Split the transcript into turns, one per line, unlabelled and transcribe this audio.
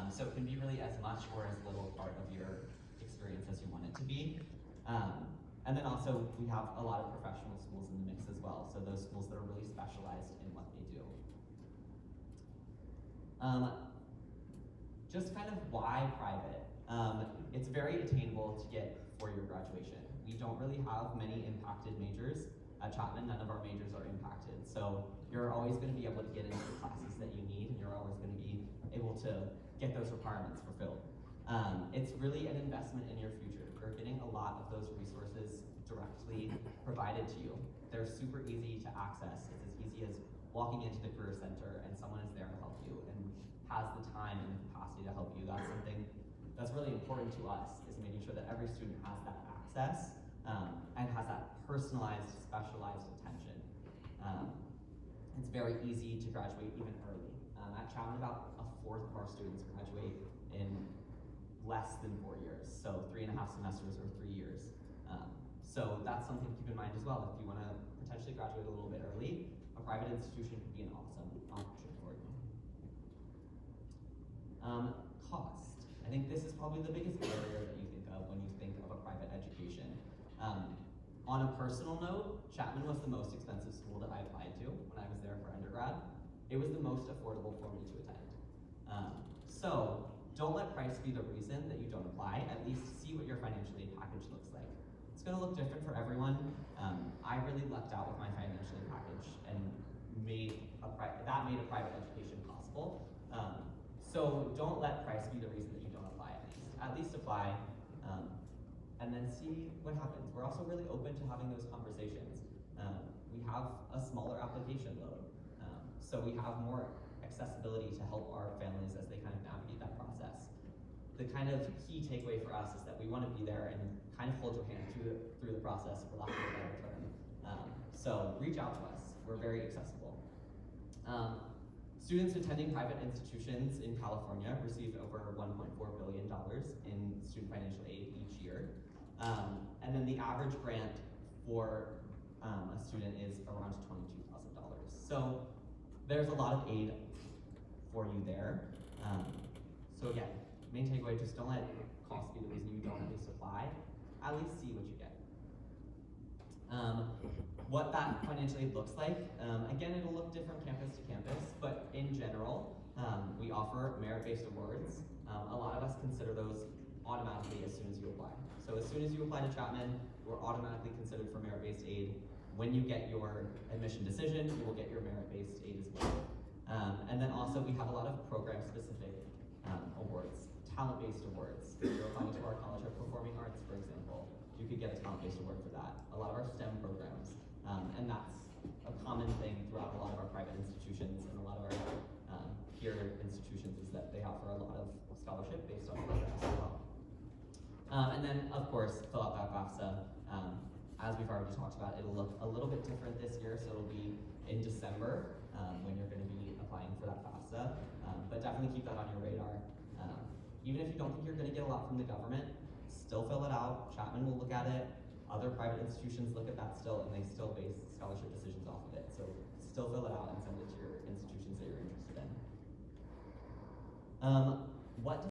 So it can be really as much or as little part of your experience as you want it to be. And then also we have a lot of professional schools in the mix as well. So those schools that are really specialized in what they do. Just kind of why private? It's very attainable to get four-year graduation. We don't really have many impacted majors. At Chapman, none of our majors are impacted. So you're always going to be able to get into the classes that you need, and you're always going to be able to get those requirements fulfilled. It's really an investment in your future. You're getting a lot of those resources directly provided to you. They're super easy to access. It's as easy as walking into the Career Center and someone is there to help you and has the time and the capacity to help you. That's something that's really important to us, is making sure that every student has that access and has that personalized, specialized attention. It's very easy to graduate even early. At Chapman, about a fourth of our students graduate in less than 4 years, so 3.5 semesters or 3 years. So that's something to keep in mind as well. If you want to potentially graduate a little bit early, a private institution could be an awesome option for you. Cost. I think this is probably the biggest barrier that you think of when you think of a private education. On a personal note, Chapman was the most expensive school that I applied to when I was there for undergrad. It was the most affordable for me to attend. So don't let price be the reason that you don't apply. At least see what your financial aid package looks like. It's going to look different for everyone. I really lucked out with my financial aid package and that made a private education possible. So don't let price be the reason that you don't apply. At least apply. And then see what happens. We're also really open to having those conversations. We have a smaller application load, so we have more accessibility to help our families as they kind of navigate that process. The kind of key takeaway for us is that we want to be there and kind of hold your hand through the process, for lack of a better term. So reach out to us. We're very accessible. Students attending private institutions in California receive over $1.4 billion in student financial aid each year. And then the average grant for a student is around $22,000. So there's a lot of aid for you there. So again, main takeaway, just don't let cost be the reason you don't at least apply. At least see what you get. What that financial aid looks like, again, it'll look different campus to campus, but in general, we offer merit-based awards. A lot of us consider those automatically as soon as you apply. So as soon as you apply to Chapman, you're automatically considered for merit-based aid. When you get your admission decision, you will get your merit-based aid as well. And then also we have a lot of program-specific awards, talent-based awards. If you're applying to our College of Performing Arts, for example, you could get a talent-based award for that. A lot of our STEM programs, and that's a common thing throughout a lot of our private institutions and a lot of our peer institutions, is that they offer a lot of scholarship based on programs as well. And then, of course, fill out that FAFSA. As we've already talked about, it'll look a little bit different this year, so it'll be in December when you're going to be applying for that FAFSA. But definitely keep that on your radar. Even if you don't think you're going to get a lot from the government, still fill it out. Chapman will look at it. Other private institutions look at that still, and they still base scholarship decisions off of it. So still fill it out and send it to your institutions that you're interested in. What